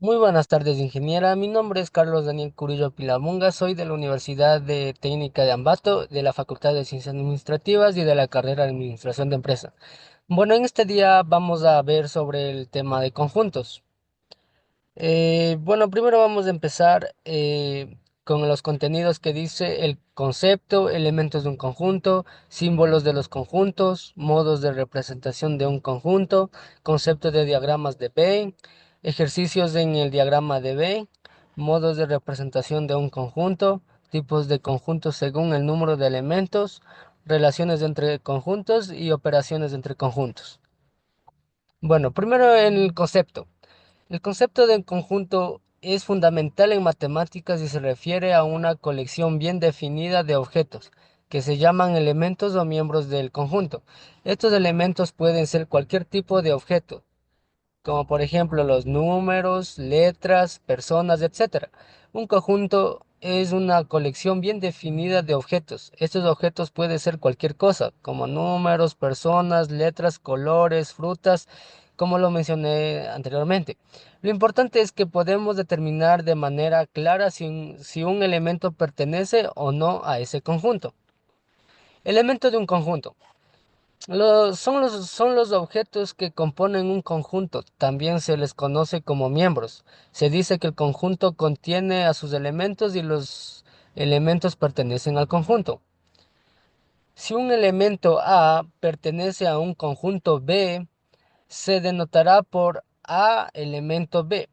Muy buenas tardes, ingeniera. Mi nombre es Carlos Daniel Curillo Pilamunga. Soy de la Universidad de Técnica de Ambato, de la Facultad de Ciencias Administrativas y de la carrera de Administración de Empresa. Bueno, en este día vamos a ver sobre el tema de conjuntos. Bueno, primero vamos a empezar con los contenidos que dice el concepto, elementos de un conjunto, símbolos de los conjuntos, modos de representación de un conjunto, concepto de diagramas de Venn, ejercicios en el diagrama de Venn, modos de representación de un conjunto, tipos de conjuntos según el número de elementos, relaciones entre conjuntos y operaciones entre conjuntos. Bueno, primero el concepto. El concepto de conjunto es fundamental en matemáticas y se refiere a una colección bien definida de objetos, que se llaman elementos o miembros del conjunto. Estos elementos pueden ser cualquier tipo de objeto, como por ejemplo los números, letras, personas, etcétera. Un conjunto es una colección bien definida de objetos. Estos objetos pueden ser cualquier cosa, como números, personas, letras, colores, frutas, como lo mencioné anteriormente. Lo importante es que podemos determinar de manera clara si un elemento pertenece o no a ese conjunto. Elemento de un conjunto. Son los objetos que componen un conjunto, también se les conoce como miembros. Se dice que el conjunto contiene a sus elementos y los elementos pertenecen al conjunto. Si un elemento A pertenece a un conjunto B, se denotará por A elemento B.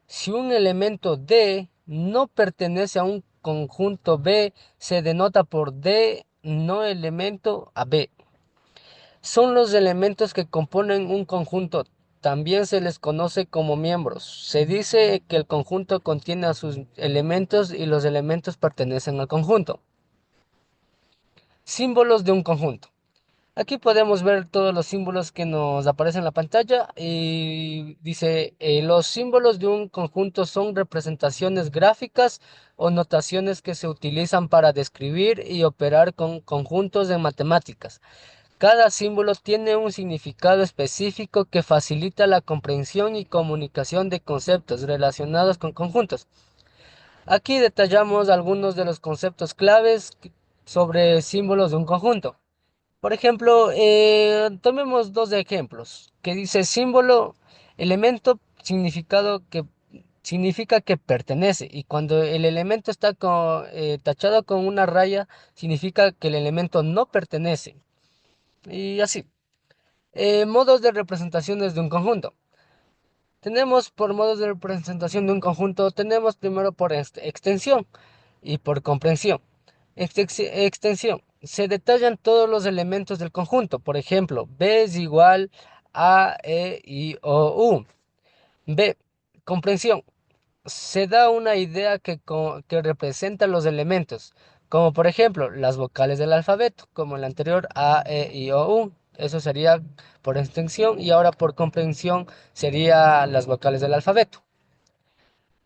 Si un elemento D no pertenece a un conjunto B, se denota por D no elemento a B. Son los elementos que componen un conjunto. También se les conoce como miembros. Se dice que el conjunto contiene a sus elementos y los elementos pertenecen al conjunto. Símbolos de un conjunto. Aquí podemos ver todos los símbolos que nos aparecen en la pantalla y dice, los símbolos de un conjunto son representaciones gráficas o notaciones que se utilizan para describir y operar con conjuntos en matemáticas. Cada símbolo tiene un significado específico que facilita la comprensión y comunicación de conceptos relacionados con conjuntos. Aquí detallamos algunos de los conceptos claves sobre símbolos de un conjunto. Por ejemplo, tomemos dos ejemplos, que dice símbolo, elemento, significado que significa que pertenece, y cuando el elemento está tachado con una raya, significa que el elemento no pertenece. Y así. Modos de representaciones de un conjunto. Tenemos por modos de representación de un conjunto, tenemos primero por extensión y por comprensión. Extensión. Se detallan todos los elementos del conjunto. Por ejemplo, B es igual a E, I, O, U. B. Comprensión. Se da una idea que representa los elementos, como por ejemplo las vocales del alfabeto, como el anterior A, E, I, O, U. Eso sería por extensión y ahora por comprensión sería las vocales del alfabeto.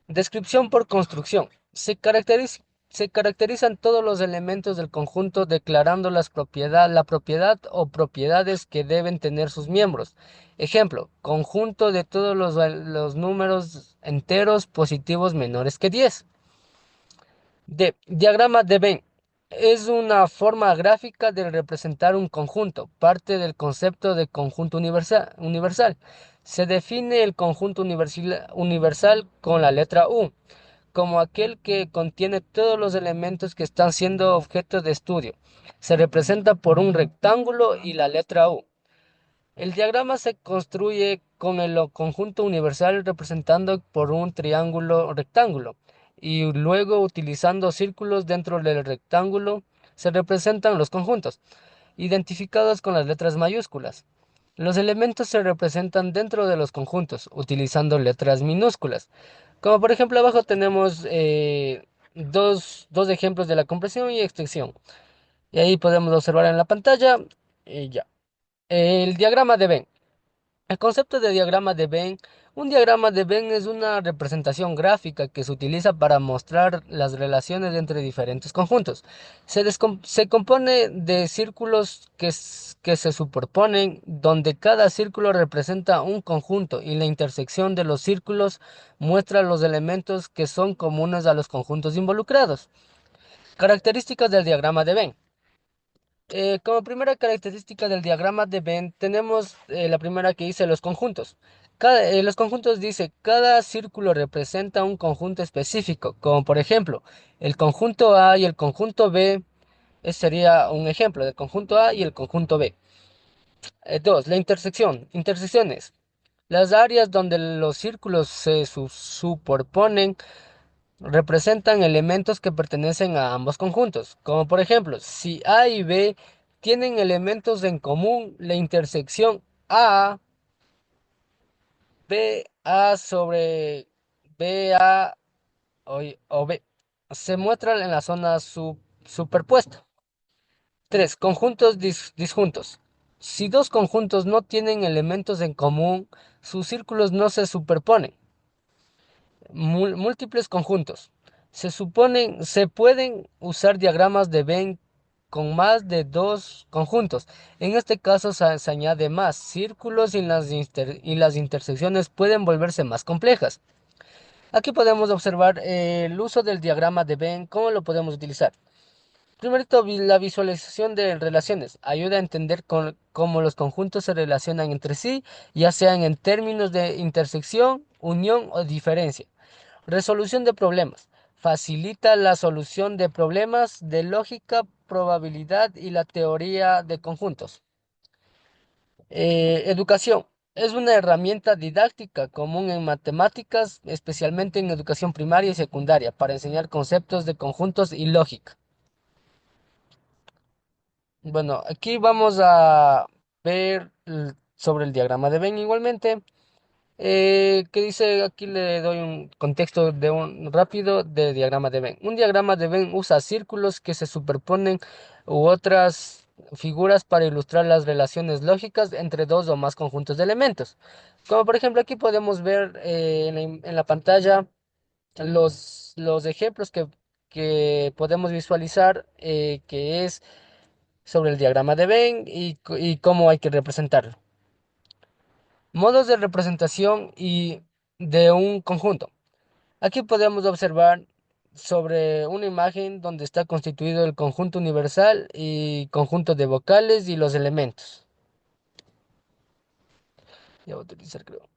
Descripción por construcción. Se caracterizan todos los elementos del conjunto declarando la propiedad o propiedades que deben tener sus miembros. Ejemplo, conjunto de todos los números enteros positivos menores que 10. Diagrama de Venn. Es una forma gráfica de representar un conjunto, parte del concepto de conjunto universal. Se define el conjunto universal con la letra U como aquel que contiene todos los elementos que están siendo objeto de estudio. Se representa por un rectángulo y la letra U. El diagrama se construye con el conjunto universal representando por un triángulo rectángulo y luego utilizando círculos dentro del rectángulo se representan los conjuntos, identificados con las letras mayúsculas. Los elementos se representan dentro de los conjuntos utilizando letras minúsculas. Como por ejemplo abajo tenemos dos ejemplos de la compresión y extensión. Y ahí podemos observar en la pantalla y ya. El diagrama de Venn. El concepto de diagrama de Venn. Un diagrama de Venn es una representación gráfica que se utiliza para mostrar las relaciones entre diferentes conjuntos. Se compone de círculos que se superponen, donde cada círculo representa un conjunto y la intersección de los círculos muestra los elementos que son comunes a los conjuntos involucrados. Características del diagrama de Venn. Como primera característica del diagrama de Venn tenemos la primera que dice los conjuntos. Los conjuntos dice cada círculo representa un conjunto específico, como por ejemplo el conjunto A y el conjunto B. Ese sería un ejemplo del conjunto A y el conjunto B. Dos, la intersección. Intersecciones. Las áreas donde los círculos se superponen representan elementos que pertenecen a ambos conjuntos, como por ejemplo, si A y B tienen elementos en común, la intersección A, BA sobre BA o B se muestra en la zona superpuesta. 3. Conjuntos disjuntos. Si dos conjuntos no tienen elementos en común, sus círculos no se superponen. Múltiples conjuntos. Se pueden usar diagramas de Venn con más de dos conjuntos. En este caso se añade más círculos y y las intersecciones pueden volverse más complejas. Aquí podemos observar el uso del diagrama de Venn, cómo lo podemos utilizar. Primero, la visualización de relaciones ayuda a entender cómo los conjuntos se relacionan entre sí, ya sean en términos de intersección, unión o diferencia. Resolución de problemas. Facilita la solución de problemas de lógica, probabilidad y la teoría de conjuntos. Educación. Es una herramienta didáctica común en matemáticas, especialmente en educación primaria y secundaria, para enseñar conceptos de conjuntos y lógica. Bueno, aquí vamos a ver sobre el diagrama de Venn igualmente. ¿Qué dice? Aquí le doy un contexto de un rápido de diagrama de Venn. Un diagrama de Venn usa círculos que se superponen u otras figuras para ilustrar las relaciones lógicas entre dos o más conjuntos de elementos. Como por ejemplo aquí podemos ver en la pantalla los ejemplos que podemos visualizar, que es sobre el diagrama de Venn y cómo hay que representarlo. Modos de representación y de un conjunto. Aquí podemos observar sobre una imagen donde está constituido el conjunto universal y conjunto de vocales y los elementos. Ya voy a utilizar, creo.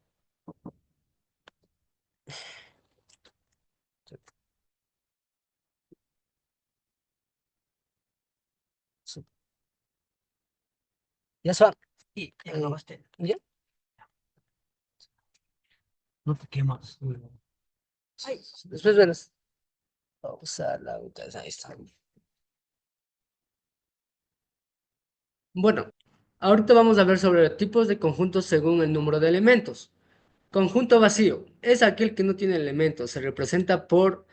Ya son. Y ya grabaste. ¿Ya? No te quemas. Ay, después verás. Vamos a la otra. Ahí está. Bueno, ahorita vamos a ver sobre tipos de conjuntos según el número de elementos. Conjunto vacío es aquel que no tiene elementos, se representa por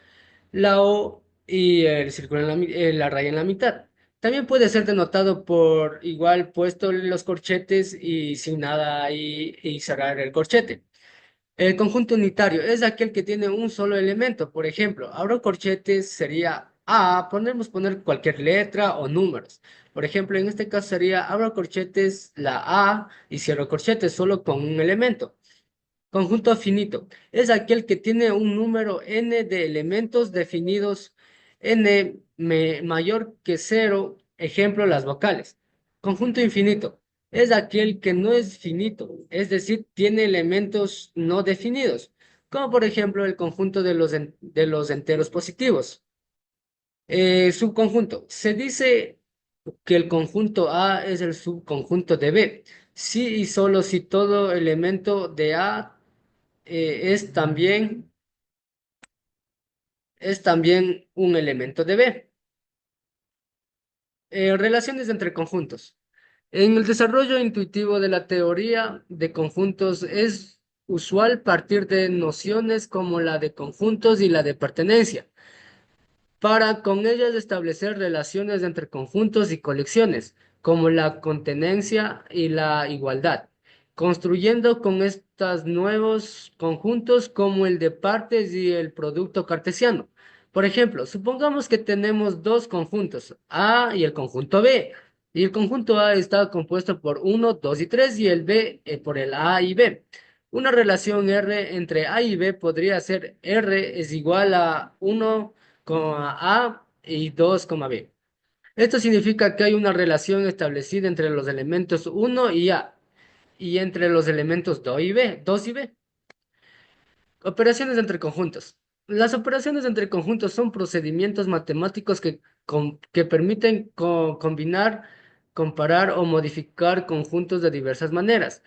la O y el círculo la raya en la mitad. También puede ser denotado por igual puesto los corchetes y sin nada ahí y cerrar el corchete. El conjunto unitario es aquel que tiene un solo elemento. Por ejemplo, abro corchetes sería A, podemos poner cualquier letra o números. Por ejemplo, en este caso sería abro corchetes la A y cierro corchetes solo con un elemento. Conjunto finito es aquel que tiene un número n de elementos definidos mayor que cero, ejemplo, las vocales. Conjunto infinito es aquel que no es finito, es decir, tiene elementos no definidos, como por ejemplo el conjunto de los enteros positivos. Subconjunto. Se dice que el conjunto A es el subconjunto de B, si y solo si todo elemento de A es también un elemento de B. Relaciones entre conjuntos. En el desarrollo intuitivo de la teoría de conjuntos es usual partir de nociones como la de conjuntos y la de pertenencia, para con ellas establecer relaciones entre conjuntos y colecciones, como la contenencia y la igualdad. construyendo con estos nuevos conjuntos como el de partes y el producto cartesiano. Por ejemplo, supongamos que tenemos dos conjuntos, A y el conjunto B. Y el conjunto A está compuesto por uno, 2 y 3 y el B por el A y B. Una relación R entre A y B podría ser R es igual a uno A y 2, B. Esto significa que hay una relación establecida entre los elementos uno y A y entre los elementos 2 y B. Operaciones entre conjuntos. Las operaciones entre conjuntos son procedimientos matemáticos que permiten combinar, comparar o modificar conjuntos de diversas maneras.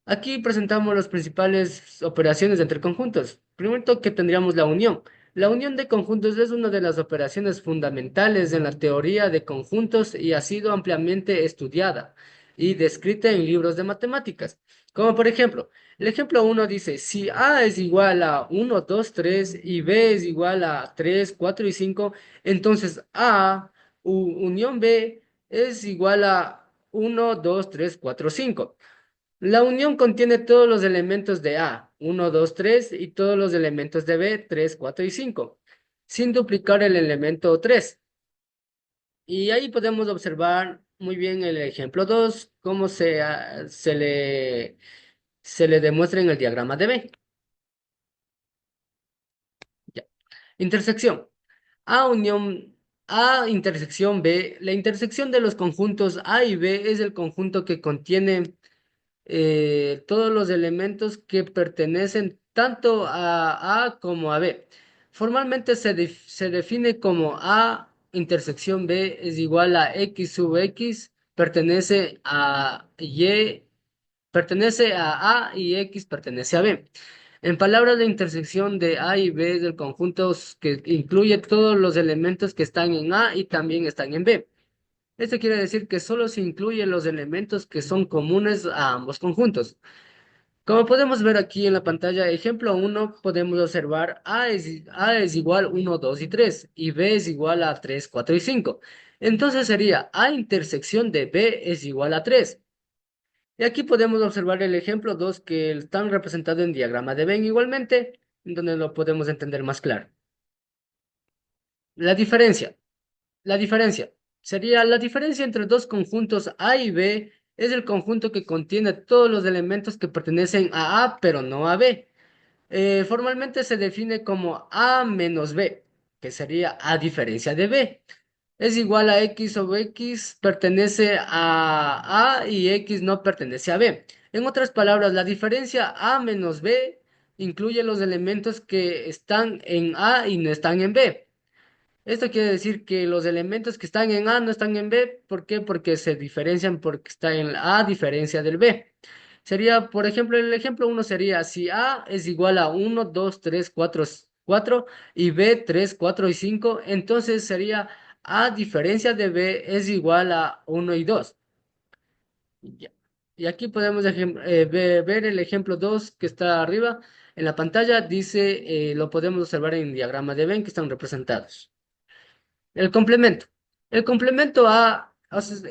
Aquí presentamos las principales operaciones entre conjuntos. Primero que tendríamos la unión. La unión de conjuntos es una de las operaciones fundamentales en la teoría de conjuntos y ha sido ampliamente estudiada y descrita en libros de matemáticas. Como por ejemplo, el ejemplo uno dice, si A es igual a uno, 2, 3 y B es igual a 3, 4 y 5, entonces unión B es igual a uno, 2, 3, 4, 5. La unión contiene todos los elementos de A, uno, 2, 3, y todos los elementos de B, 3, 4 y 5, sin duplicar el elemento 3. Y ahí podemos observar muy bien el ejemplo 2, cómo se le demuestra en el diagrama de B. Ya. Intersección. A unión A intersección B. La intersección de los conjuntos A y B es el conjunto que contiene todos los elementos que pertenecen tanto a A como a B. Formalmente se define como A intersección B es igual a X sub X, pertenece a A y X pertenece a B. En palabras de intersección de A y B del conjunto que incluye todos los elementos que están en A y también están en B. Esto quiere decir que solo se incluyen los elementos que son comunes a ambos conjuntos. Como podemos ver aquí en la pantalla, ejemplo uno, podemos observar A es igual uno, 2 y 3 y B es igual a 3, 4 y 5. Entonces sería A intersección de B es igual a 3. Y aquí podemos observar el ejemplo 2 que están representado en diagrama de Venn igualmente, en donde lo podemos entender más claro. La diferencia. La diferencia sería la diferencia entre dos conjuntos A y B es el conjunto que contiene todos los elementos que pertenecen a A pero no a B. Formalmente se define como A menos B, que sería a diferencia de B. Es igual a X o X pertenece a y X no pertenece a B. En otras palabras, la diferencia A menos B incluye los elementos que están en A y no están en B. Esto quiere decir que los elementos que están en A no están en B. ¿Por qué? Porque se diferencian porque está en A a diferencia del B. Sería, por ejemplo, el ejemplo uno sería si A es igual a uno, 2, 3, 4, 4 y B 3, 4 y 5, entonces sería A diferencia de B es igual a uno y 2. Ya. Y aquí podemos ver el ejemplo 2 que está arriba en la pantalla. Dice, lo podemos observar en el diagrama de Venn que están representados. El complemento. El complemento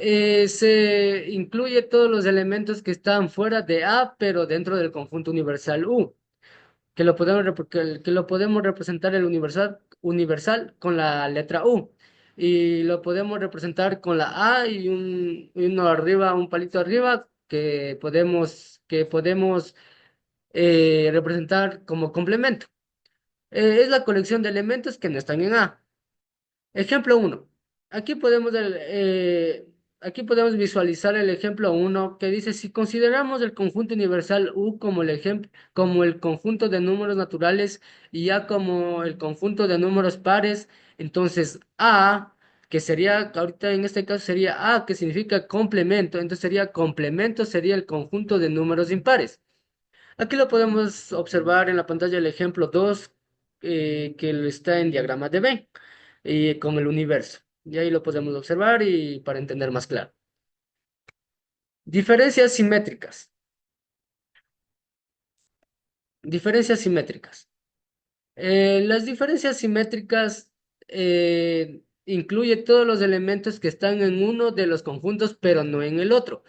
se incluye todos los elementos que están fuera de A, pero dentro del conjunto universal U, que lo podemos representar el universal con la letra U. Y lo podemos representar con la A y uno arriba, un palito arriba, que podemos representar como complemento. Es la colección de elementos que no están en A. Ejemplo uno. Aquí podemos, aquí podemos visualizar el ejemplo uno que dice, si consideramos el conjunto universal U como como el conjunto de números naturales y A como el conjunto de números pares, entonces A, que sería, ahorita en este caso sería A, que significa complemento, entonces sería el conjunto de números impares. Aquí lo podemos observar en la pantalla el ejemplo 2 que está en diagrama de Venn y con el universo. Y ahí lo podemos observar y para entender más claro. Diferencias simétricas. Diferencias simétricas. Las diferencias simétricas incluye todos los elementos que están en uno de los conjuntos, pero no en el otro.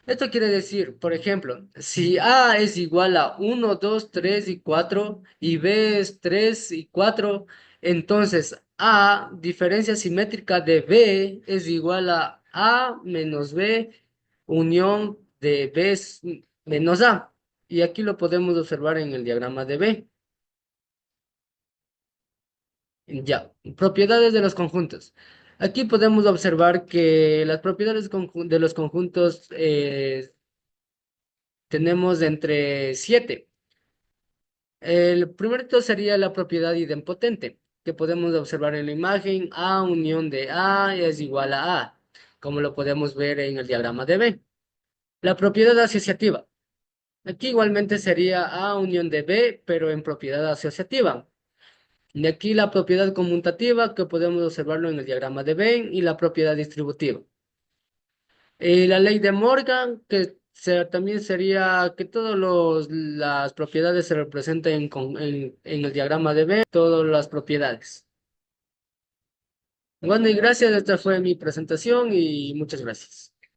Esto quiere decir, por ejemplo, si A es igual a 1, 2, 3 y 4 y B es 3 y 4, entonces A, diferencia simétrica de B es igual a A menos B unión de menos A. Y aquí lo podemos observar en el diagrama de B. Ya, propiedades de los conjuntos. Aquí podemos observar que las propiedades de los conjuntos tenemos entre 7. El primerito sería la propiedad idempotente, que podemos observar en la imagen. A unión de A es igual a A, como lo podemos ver en el diagrama de B. La propiedad asociativa. Aquí igualmente sería A unión de B, pero en propiedad asociativa. De aquí la propiedad conmutativa, que podemos observarlo en el diagrama de Venn, y la propiedad distributiva. La ley de Morgan, que también sería que todas las propiedades se representen en el diagrama de Venn, todas las propiedades. Bueno, y gracias, esta fue mi presentación y muchas gracias.